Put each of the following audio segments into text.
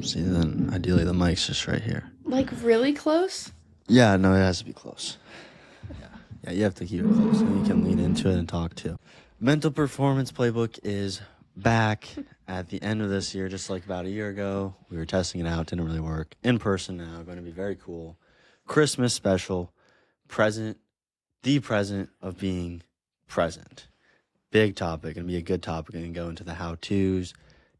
See, then ideally the mic's just right here. Like really close? Yeah, no, it has to be close. Yeah, you have to keep it close, and you can lean into it and talk too. Mental Performance Playbook is back at the end of this year, just like about a year ago. We were testing it out, didn't really work. In person now, going to be very cool. Christmas special, the present of being present. Big topic, going to be a good topic, and go into the how-tos,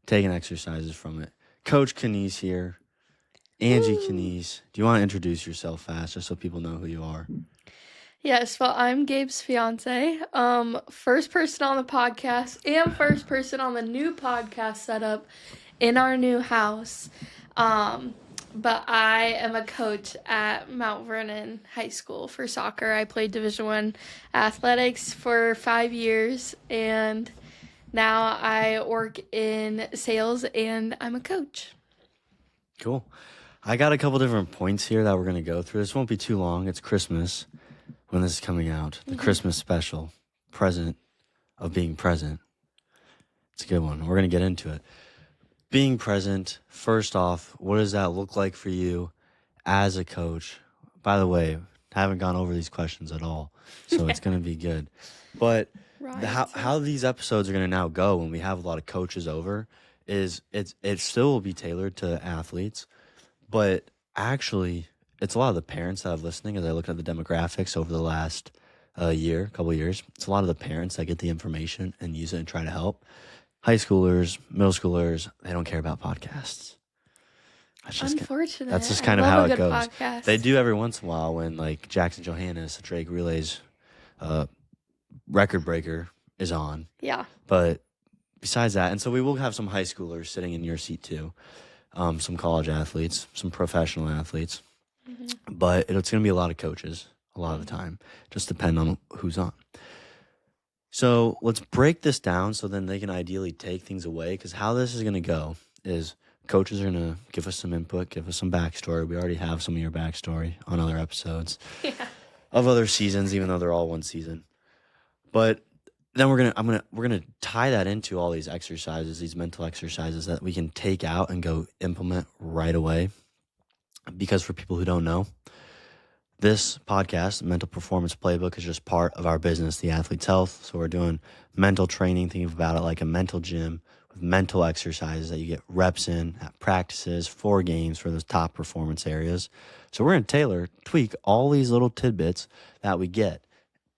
taking exercises from it. Coach Kenise here. Angie Kenise. Do you want to introduce yourself fast, just so people know who you are? Yes, well, I'm Gabe's fiance. First person on the podcast and first person on the new podcast setup in our new house. But I am a coach at Mount Vernon High School for soccer. I played Division I athletics for 5 years, and now I work in sales, and I'm a coach. Cool. I got a couple different points here that we're going to go through. This won't be too long. It's Christmas when this is coming out. The Christmas special, present of being present. It's a good one. We're going to get into it. Being present, first off, what does that look like for you as a coach? By the way, I haven't gone over these questions at all, so it's going to be good. But Right. how these episodes are going to now go when we have a lot of coaches over is it still will be tailored to athletes, but actually it's a lot of the parents that I'm listening as I look at the demographics over the last couple of years. It's a lot of the parents that get the information and use it and try to help. High schoolers, middle schoolers, they don't care about podcasts. Unfortunate. That's just kind of I how love it a good goes. podcast. They do every once in a while when like Jackson Johannes, the Drake Relays record breaker is on. Yeah. But besides that, and so we will have some high schoolers sitting in your seat too, some college athletes, some professional athletes. But it's going to be a lot of coaches a lot of the time. Just depend on who's on. So let's break this down so then they can ideally take things away, because how this is going to go is coaches are going to give us some input, give us some backstory. We already have some of your backstory on other episodes of other seasons, even though they're all one season. But then we're gonna tie that into all these exercises, these mental exercises that we can take out and go implement right away. Because for people who don't know, this podcast, Mental Performance Playbook, is just part of our business, the Athlete's Health. So we're doing mental training. Think about it like a mental gym with mental exercises that you get reps in at practices, for games, for those top performance areas. So we're going to tweak all these little tidbits that we get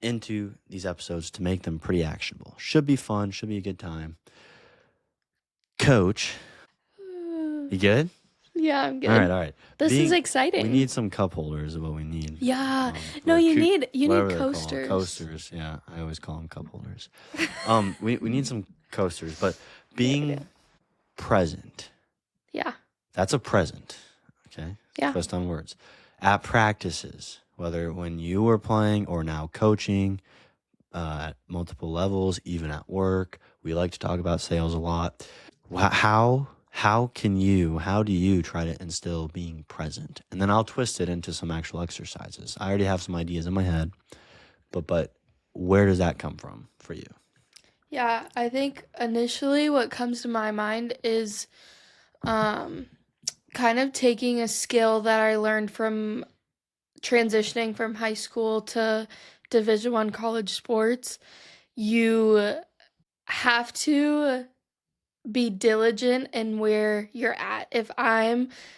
into these episodes to make them pretty actionable. Should be fun. Should be a good time. Coach, you good? Yeah, I'm good. All right. This is exciting. We need some cup holders is what we need. Yeah. No, you need coasters. Coasters, yeah. I always call them cup holders. We need some coasters, but being present. Yeah. That's a present, okay? Yeah. Twist on words. At practices, whether when you were playing or now coaching at multiple levels, even at work. We like to talk about sales a lot. How do you try to instill being present? And then I'll twist it into some actual exercises. I already have some ideas in my head, but where does that come from for you? Yeah, I think initially what comes to my mind is kind of taking a skill that I learned from transitioning from high school to Division I college sports. You have to be diligent in where you're at.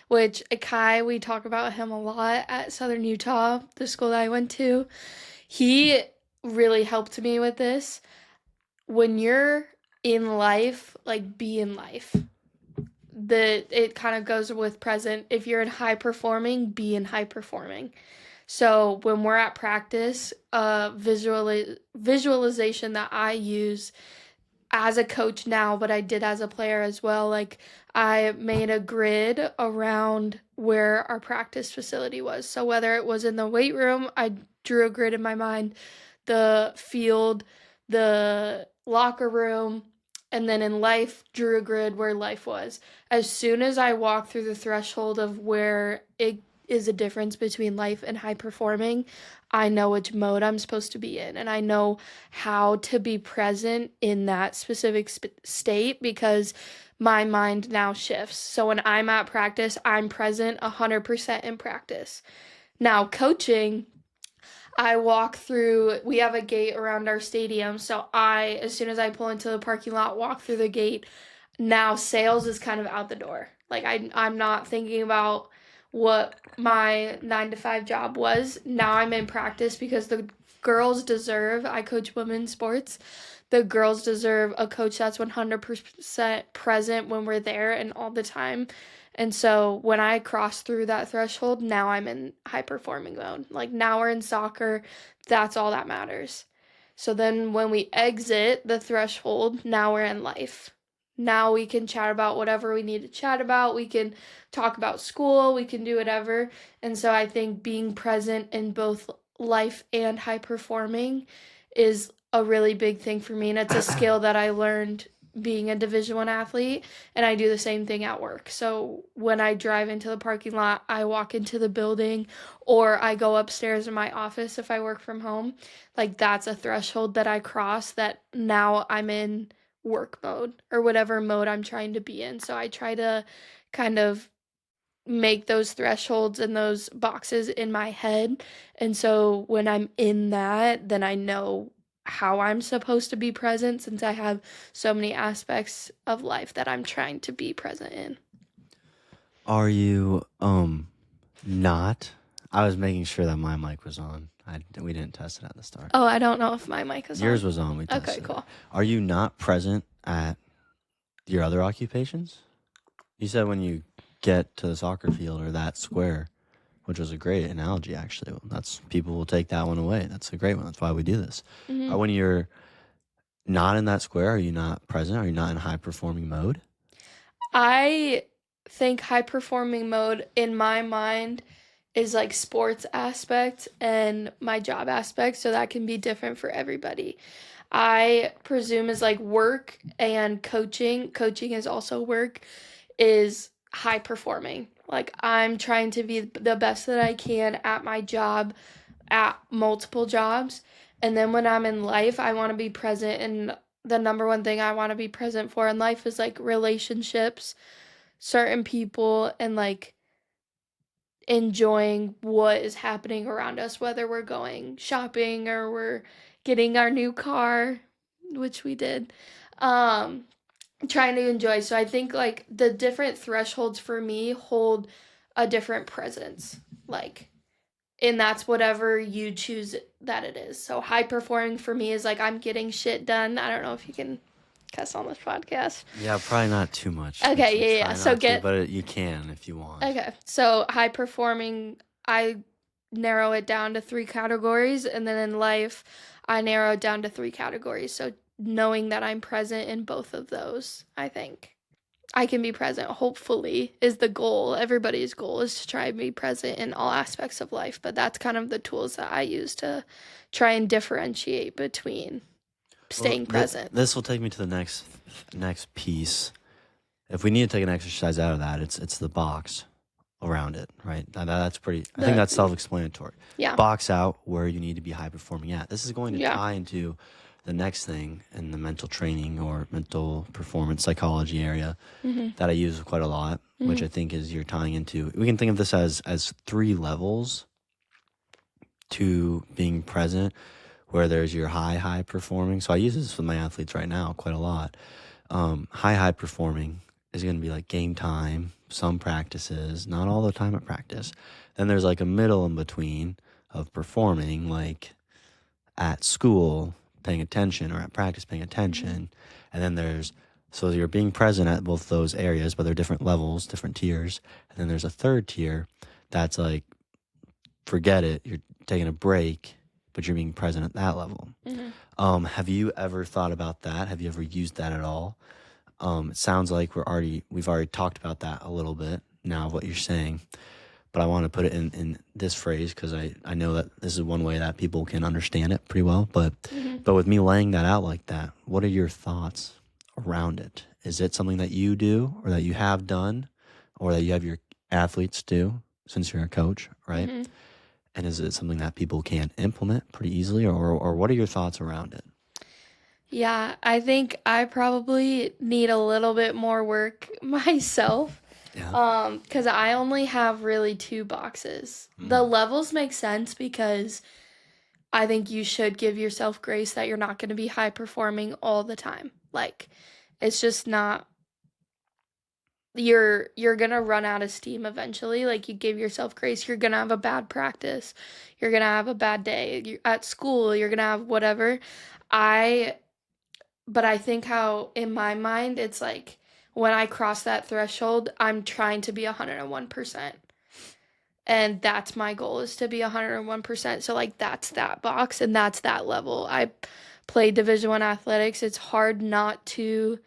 Which Kai, we talk about him a lot at Southern Utah, the school that I went to. He really helped me with this. When you're in life, like be in life. It kind of goes with present. If you're in high performing, be in high performing. So when we're at practice, visualization that I use as a coach now, but I did as a player as well. Like I made a grid around where our practice facility was. So whether it was in the weight room, I drew a grid in my mind, the field, the locker room, and then in life, drew a grid where life was. As soon as I walked through the threshold of where it is a difference between life and high performing, I know which mode I'm supposed to be in, and I know how to be present in that specific state, because my mind now shifts. So when I'm at practice, I'm present 100% in practice. Now, coaching, I walk through, we have a gate around our stadium. So as soon as I pull into the parking lot, walk through the gate, now sales is kind of out the door. Like I'm not thinking about what my 9 to 5 job was. Now I'm in practice because the girls deserve, I coach women's sports. The girls deserve a coach that's 100% present when we're there and all the time. And so when I cross through that threshold, now I'm in high performing mode. Like now we're in soccer, that's all that matters. So then when we exit the threshold, now we're in life. Now we can chat about whatever we need to chat about. We can talk about school, we can do whatever. And so I think being present in both life and high performing is a really big thing for me, and it's a skill that I learned being a Division I athlete, and I do the same thing at work. So when I drive into the parking lot, I walk into the building, or I go upstairs in my office if I work from home. Like that's a threshold that I cross, that now I'm in work mode or whatever mode I'm trying to be in. So I try to kind of make those thresholds and those boxes in my head. And so when I'm in that, then I know how I'm supposed to be present, since I have so many aspects of life that I'm trying to be present in. Are you not? I was making sure that my mic was on. We didn't test it at the start. Oh, I don't know if my mic is on. Yours was on. We tested Okay, cool. it. Are you not present at your other occupations? You said when you get to the soccer field or that square, which was a great analogy, actually. That's people will take that one away. That's a great one. That's why we do this. Mm-hmm. When you're not in that square, are you not present? Are you not in high performing mode? I think high performing mode in my mind is like sports aspect and my job aspect, so that can be different for everybody. I presume is like work and coaching is also work, is high performing. Like I'm trying to be the best that I can at my job, at multiple jobs. And then when I'm in life, I want to be present. And the number one thing I want to be present for in life is like relationships, certain people, and like enjoying what is happening around us, whether we're going shopping or we're getting our new car, which we did. Trying to enjoy. So I think like the different thresholds for me hold a different presence. Like, and that's whatever you choose that it is. So high performing for me is like I'm getting shit done. I don't know if you can cuss on this podcast. Yeah, probably not too much. Okay, yeah. So but you can if you want. Okay, so high performing, I narrow it down to 3 categories, and then in life, I narrow it down to 3 categories. So knowing that I'm present in both of those, I think I can be present, hopefully, is the goal. Everybody's goal is to try and be present in all aspects of life, but that's kind of the tools that I use to try and differentiate between staying present. This will take me to the next piece. If we need to take an exercise out of that, it's the box around it, right? That's pretty. I think that's self-explanatory. Yeah. Box out where you need to be high performing at. This is going to tie into the next thing in the mental training or mental performance psychology area that I use quite a lot, which I think is you're tying into. We can think of this as 3 levels to being present, where there's your high performing. So I use this with my athletes right now quite a lot. High performing is going to be like game time, some practices, not all the time at practice. Then there's like a middle in between of performing, like at school, paying attention, or at practice, paying attention. And then so you're being present at both those areas, but they're different levels, different tiers. And then there's a third tier that's like, forget it, you're taking a break, but you're being present at that level. Have you ever thought about that? Have you ever used that at all? It sounds like we've already talked about that a little bit now, what you're saying, but I want to put it in this phrase because I know that this is one way that people can understand it pretty well. But with me laying that out like that, what are your thoughts around it? Is it something that you do or that you have done or that you have your athletes do since you're a coach, right? And is it something that people can implement pretty easily, or what are your thoughts around it? Yeah, I think I probably need a little bit more work myself. Yeah. Because I only have really two boxes. The levels make sense because I think you should give yourself grace that you're not going to be high performing all the time. Like, it's just not, you're going to run out of steam eventually. Like, you give yourself grace, you're going to have a bad practice. You're going to have a bad day. You're at school, you're going to have whatever. I But I think how in my mind it's like when I cross that threshold, I'm trying to be 101%. And that's my goal, is to be 101%. So like that's that box and that's that level. I play Division 1 athletics. It's hard to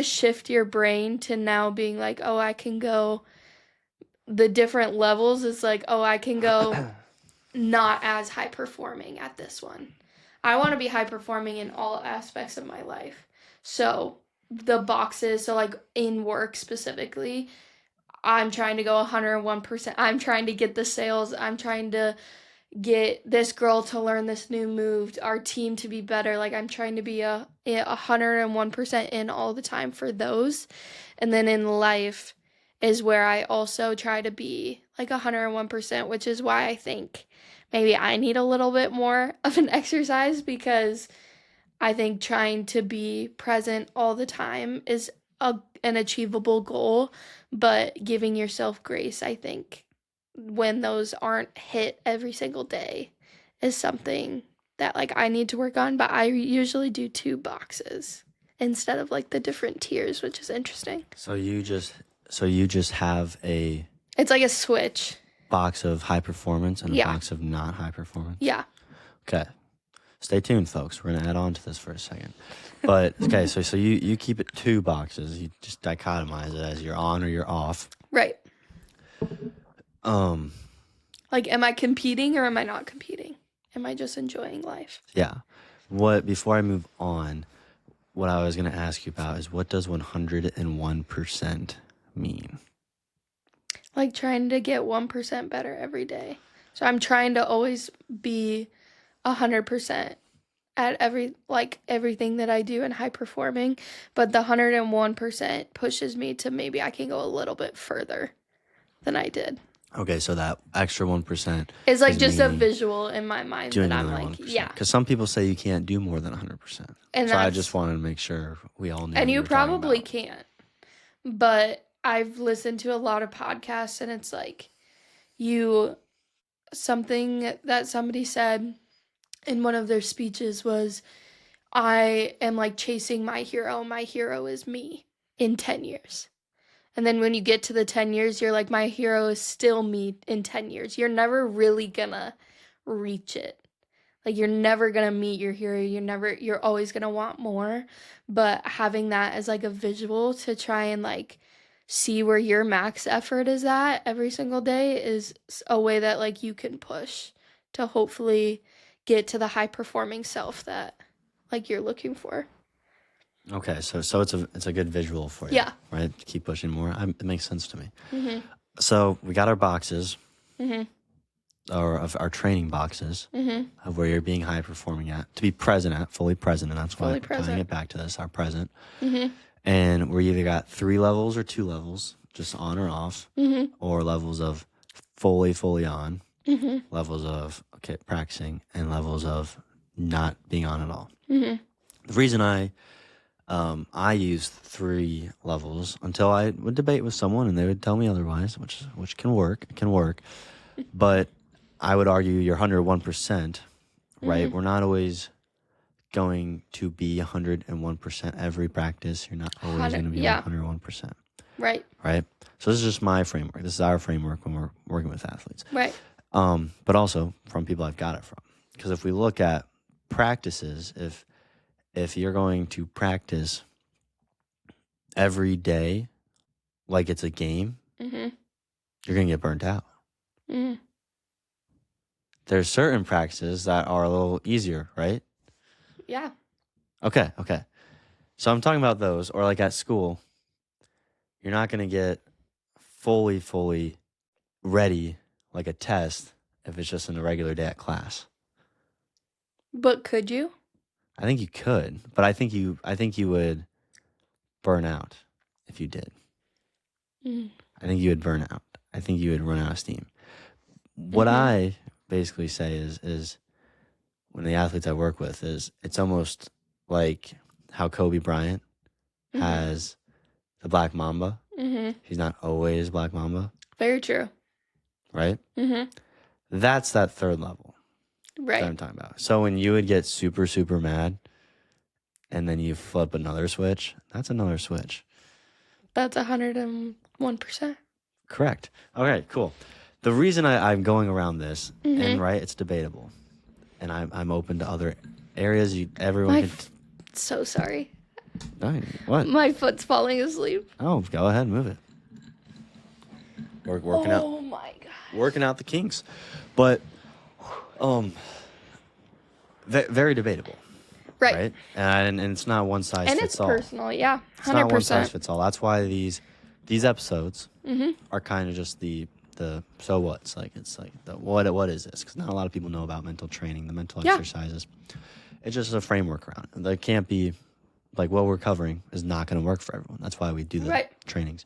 shift your brain to now being like, "Oh, I can go the different levels." It's like, "Oh, I can go not as high performing at this one." I want to be high performing in all aspects of my life. So the boxes, so like in work specifically, I'm trying to go 101%. I'm trying to get the sales. I'm trying to get this girl to learn this new move, our team to be better. Like I'm trying to be a 101% in all the time for those. And then in life is where I also try to be like 101%, which is why I think maybe I need a little bit more of an exercise, because I think trying to be present all the time is an achievable goal, but giving yourself grace, I think, when those aren't hit every single day is something that like I need to work on, but I usually do two boxes instead of like the different tiers, which is interesting. So you just have a It's like a switch. box of high performance and a Yeah. box of not high performance. Yeah. Okay. Stay tuned, folks. We're gonna add on to this for a second. But okay, so you keep it two boxes. You just dichotomize it as you're on or you're off. Right. Um, Like, am I competing or am I not competing? Am I just enjoying life? yeah. Before I move on, what I was gonna ask you about is, what does 101% mean? Like trying to get 1% better every day. So I'm trying to always be 100% at everything that I do and high performing, but the 101% pushes me to maybe I can go a little bit further than I did. Okay, so that extra 1% It's like is just a meaning visual in my mind doing that I'm another like, 1%. yeah. Because some people say you can't do more than 100%. And So I that's, just wanted to make sure we all knew. and what you were talking probably about. can't. But I've listened to a lot of podcasts and it's like something that somebody said in one of their speeches was, I am like chasing my hero. My hero is me in 10 years. And then when you get to the 10 years, you're like, my hero is still me in 10 years. You're never really gonna reach it. Like, you're never gonna meet your hero. You're always gonna want more. But having that as like a visual to try and like see where your max effort is at every single day is a way that like you can push to hopefully get to the high performing self that like you're looking for. Okay, so it's a good visual for you. Yeah. Right? Keep pushing more. It makes sense to me. Mhm. So we got our boxes, Mhm. or of our training boxes, Mhm. of where you're being high performing at, to be present at, fully present, and that's why Fully I'm tying present. it back to this, our present. Mhm. And we either got 3 levels or 2 levels, just on or off, Mhm. or levels of fully on, Mhm. levels of practicing, and levels of not being on at all. Mhm. The reason I used 3 levels until I would debate with someone and they would tell me otherwise, which can work. It can work. But I would argue you're 101%, right? Mhm. We're not always going to be 101% every practice. You're not always going to be Yeah. 101%, Right. right? So this is just my framework. This is our framework when we're working with athletes. Right. But also from people I've got it from. Because if we look at practices, if you're going to practice every day like it's a game, Mhm. you're going to get burnt out. Mhm. There's certain practices that are a little easier, right? Yeah. Okay. So I'm talking about those, or like at school, you're not going to get fully ready like a test if it's just in a regular day at class. But could you? I think you could, but I think you would burn out if you did. I think you would burn out. I think you would run out of steam. What I basically say is when the athletes I work with is it's almost like how Kobe Bryant has the Black Mamba. He's not always Black Mamba. Very true. Right? That's that third level. Right. That I'm talking about. So when you would get super, super mad and then you flip another switch, that's another switch. That's 101%. Correct. Okay, cool. The reason I'm going around this, and right, it's debatable, and I'm open to other areas. Everyone can. So sorry. What? My foot's falling asleep. Oh, go ahead, move it. Working out. Oh my god. Working out the kinks, but very debatable. Right. And it's not one size and fits it's all. Personal, yeah. 100%. It's not one size fits all. That's why these episodes are kind of just the so what's like. It's like the what is this? Because not a lot of people know about mental training, the mental exercises. It's just a framework around it. There can't be like what we're covering is not going to work for everyone. That's why we do the trainings.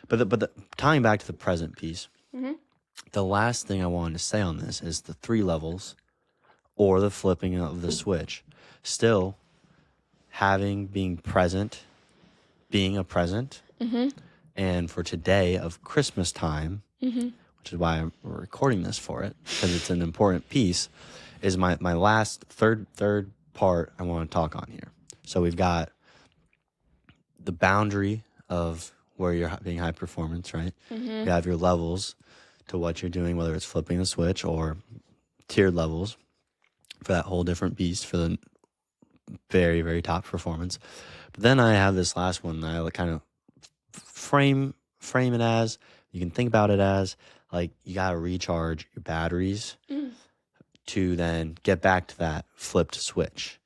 But tying back to the present piece, the last thing I wanted to say on this is the 3 levels or the flipping of the switch. Still being present, being a present, and for today of Christmas time, which is why we're recording this for it, because it's an important piece, is my last third part I want to talk on here. So we've got the boundary of where you're being high performance, right? You have your levels to what you're doing, whether it's flipping the switch or tiered levels for that whole different beast for the very, very top performance. But then I have this last one that I kind of frame it as, you can think about it as like you got to recharge your batteries to then get back to that flipped switch.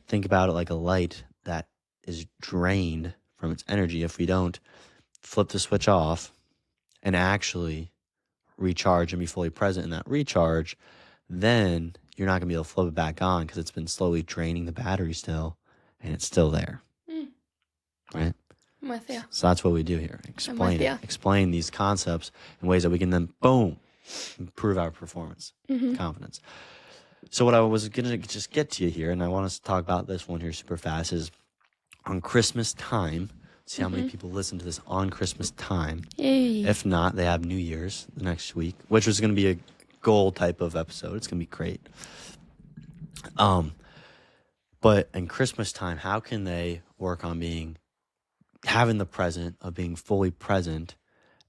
Think about it like a light that is drained from its energy. If we don't flip the switch off and actually recharge and be fully present in that recharge, then you're not going to be able to flip it back on because it's been slowly draining the battery still, and it's still there. Right? I'm with you. So that's what we do here. Explain these concepts in ways that we can then, boom, improve our performance, confidence. So what I was going to just get to you here, and I want us to talk about this one here super fast, is on Christmas time. See how many people listen to this on Christmas time. Yay. If not, they have New Year's the next week, which was going to be a goal type of episode. It's going to be great. But in Christmas time, how can they work on having the present of being fully present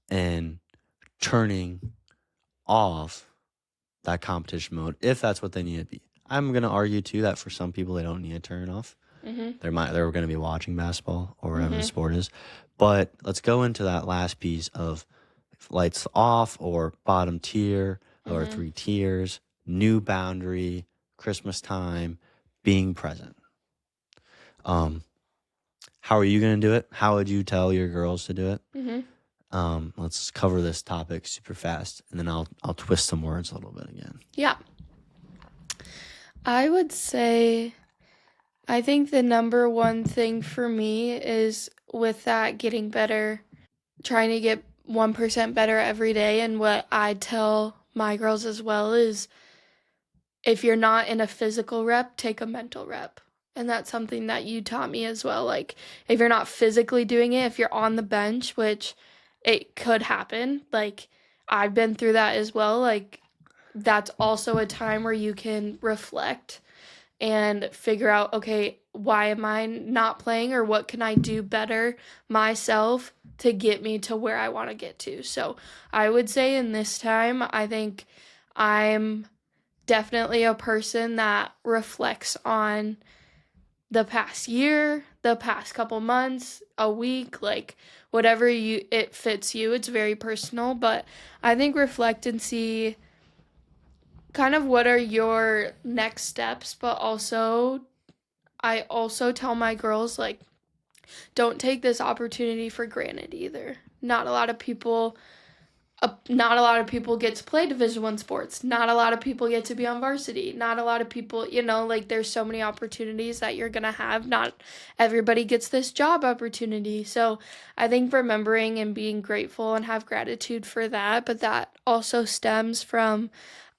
and turning off that competition mode if that's what they need to be? I'm going to argue too that for some people they don't need to turn it off. They're going to be watching basketball or whatever the sport is. But let's go into that last piece of lights off or bottom tier or 3 tiers, new boundary, Christmas time, being present. How are you going to do it? How would you tell your girls to do it? Let's cover this topic super fast, and then I'll twist some words a little bit again. Yeah. I would say, I think the number one thing for me is with that getting better, trying to get 1% better every day. And what I tell my girls as well is if you're not in a physical rep, take a mental rep. And that's something that you taught me as well. Like if you're not physically doing it, if you're on the bench, which it could happen, like I've been through that as well. Like that's also a time where you can reflect and figure out, okay, why am I not playing, or what can I do better myself to get me to where I want to get to? So I would say in this time, I think I'm definitely a person that reflects on the past year, the past couple months, a week, like whatever it fits you. It's very personal, but I think reflect and see kind of what are your next steps, but also I also tell my girls, like, don't take this opportunity for granted either. Not a lot of people not a lot of people get to play Division I sports. Not a lot of people get to be on varsity. Not a lot of people, like there's so many opportunities that you're going to have. Not everybody gets this job opportunity. So I think remembering and being grateful and have gratitude for that, but that also stems from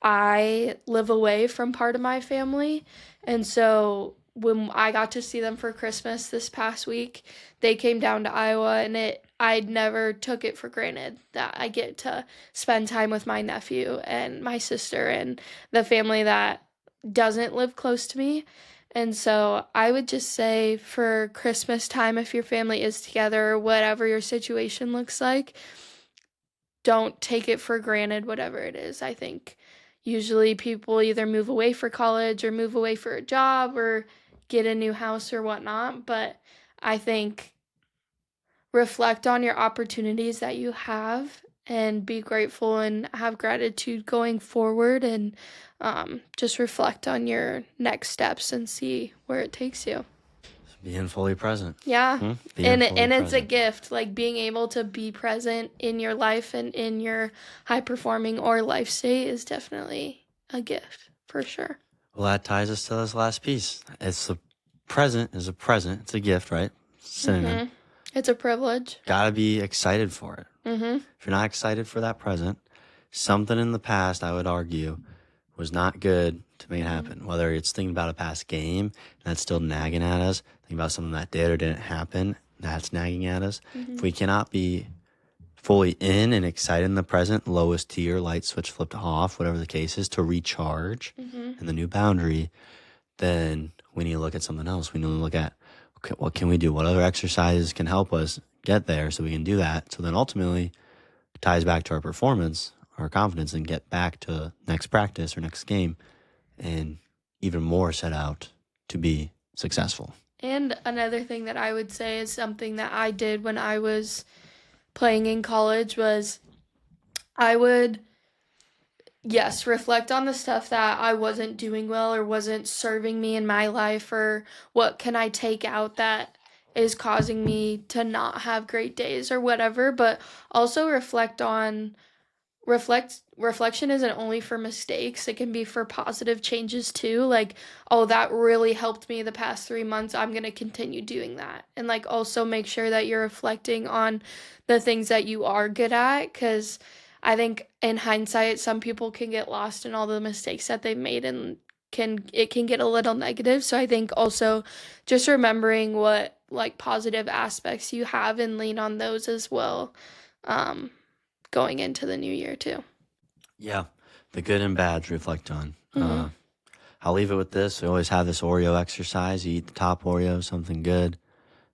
I live away from part of my family. And so when I got to see them for Christmas this past week, they came down to Iowa, and I never took it for granted that I get to spend time with my nephew and my sister and the family that doesn't live close to me. And so I would just say for Christmas time, if your family is together, whatever your situation looks like, don't take it for granted, whatever it is. I think usually people either move away for college or move away for a job or get a new house or whatnot. But I think reflect on your opportunities that you have and be grateful and have gratitude going forward, and just reflect on your next steps and see where it takes you. Being fully present. Yeah. Being And it's a present. gift, like being able to be present in your life and in your high performing or life state is definitely a gift for sure. Well, that ties us to this last piece. It's the present is a present. It's a gift, right? Synonym. It's a privilege. Gotta be excited for it. If you're not excited for that present, something in the past, I would argue, was not good to make it happen. Whether it's thinking about a past game, and that's still nagging at us, thinking about something that did or didn't happen, that's nagging at us. If we cannot be fully in and excited in the present, lowest tier, light switch flipped off, whatever the case is, to recharge in the new boundary, then we need to look at something else. We need to look at, okay, what can we do? What other exercises can help us get there so we can do that? So then ultimately it ties back to our performance, our confidence, and get back to next practice or next game and even more set out to be successful. And another thing that I would say is something that I did when I was playing in college was I would, yes, reflect on the stuff that I wasn't doing well or wasn't serving me in my life, or what can I take out that is causing me to not have great days or whatever, but also reflection isn't only for mistakes. It can be for positive changes too. Like, oh, that really helped me the past 3 months. I'm going to continue doing that. And like also make sure that you're reflecting on the things that you are good at, because I think in hindsight, some people can get lost in all the mistakes that they've made, and it can get a little negative. So I think also just remembering what like positive aspects you have and lean on those as well, going into the new year too. Yeah, the good and bad to reflect on. I'll leave it with this. We always have this Oreo exercise. You eat the top Oreo, something good.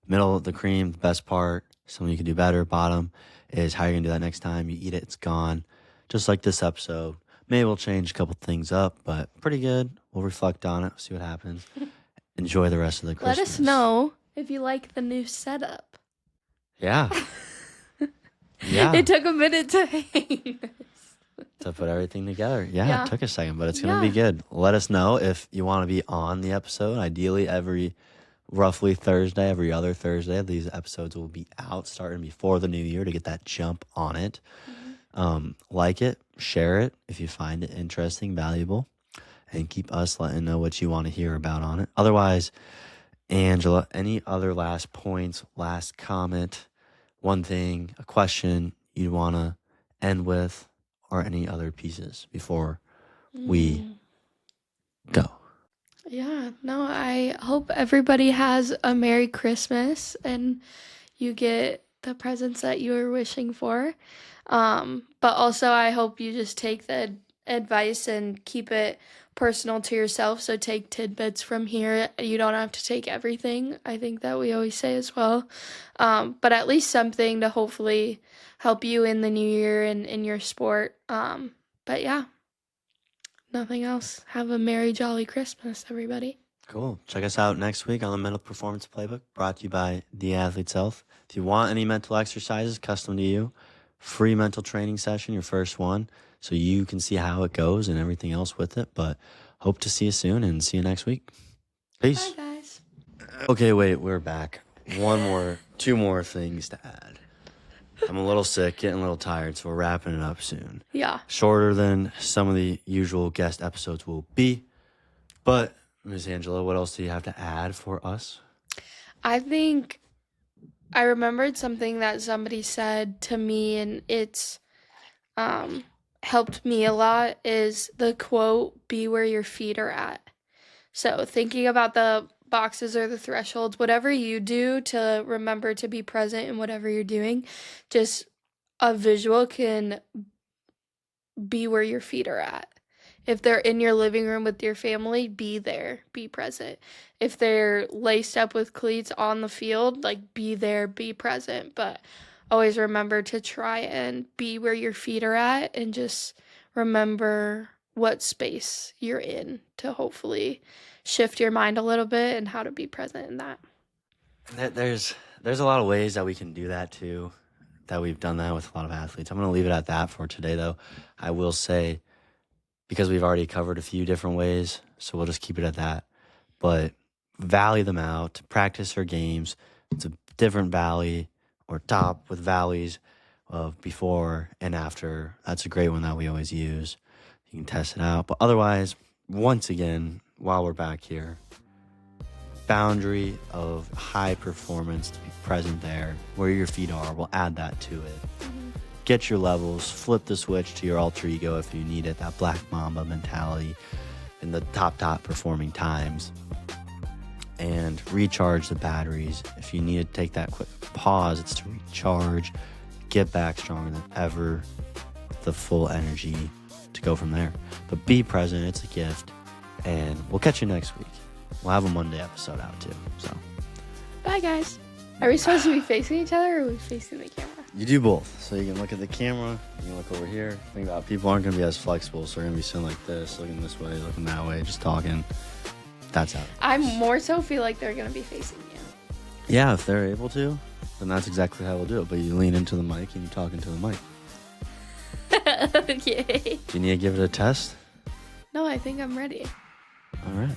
Middle of the cream, the best part, something you can do better. Bottom is how you're going to do that next time. You eat it, it's gone. Just like this episode. Maybe we'll change a couple things up, but pretty good. We'll reflect on it, see what happens. Enjoy the rest of the Christmas. Let us know if you like the new setup. Yeah. Yeah. It took a minute to hang. To put everything together. Yeah, it took a second, but it's going to be Yeah. good. Let us know if you want to be on the episode. Ideally, every roughly Thursday, every other Thursday, these episodes will be out starting before the new year to get that jump on it. Like it, share it if you find it interesting, valuable, and keep us letting know what you want to hear about on it. Otherwise, Angela, any other last points, last comment, one thing, a question you'd want to end with, or any other pieces before we go? Yeah, no, I hope everybody has a Merry Christmas and you get the presents that you were wishing for. But also I hope you just take the advice and keep it personal to yourself. So take tidbits from here. You don't have to take everything. I think that we always say as well. But at least something to hopefully help you in the new year and in your sport. But yeah, nothing else. Have a merry jolly Christmas, everybody. Cool. Check us out next week on the Mental Performance Playbook, brought to you by The Athlete's Health. If you want any mental exercises custom to you, free mental training session, your first one, so you can see how it goes and everything else with it. But hope to see you soon and see you next week. Peace. Bye, guys. Okay, wait, we're back. Two more things to add. I'm a little sick, getting a little tired, so we're wrapping it up soon. Yeah. Shorter than some of the usual guest episodes will be. But, Ms. Angela, what else do you have to add for us? I think I remembered something that somebody said to me, and it's helped me a lot, is the quote, "Be where your feet are at." So thinking about the boxes or the thresholds, whatever you do to remember to be present in whatever you're doing, just a visual can be where your feet are at. If they're in your living room with your family, be there, be present. If they're laced up with cleats on the field, like be there, be present. But always remember to try and be where your feet are at and just remember what space you're in to hopefully shift your mind a little bit and how to be present in that. There's a lot of ways that we can do that too, that we've done that with a lot of athletes. I'm going to leave it at that for today, though. I will say, because we've already covered a few different ways, so we'll just keep it at that. But valley them out, practice your games. It's a different valley or top with valleys of before and after. That's a great one that we always use. You can test it out. But otherwise, once again, while we're back here, boundary of high performance to be present there, where your feet are, we'll add that to it. Get your levels, flip the switch to your alter ego if you need it, that Black Mamba mentality in the top performing times, and recharge the batteries. If you need to take that quick pause, it's to recharge, get back stronger than ever with the full energy to go from there. But be present, it's a gift, and we'll catch you next week. We'll have a Monday episode out too. So, bye, guys. Are we supposed to be facing each other, or are we facing the camera? you do both. So you can look at the camera, you can look over here. Think about it, people aren't going to be as flexible, so they're going to be sitting like this, looking this way, looking that way, just talking. That's how. I more so feel like they're going to be facing you. Yeah, if they're able to, then that's exactly how we'll do it. But you lean into the mic and you talk into the mic. Yay. Do you need to give it a test? No, I think I'm ready. All right.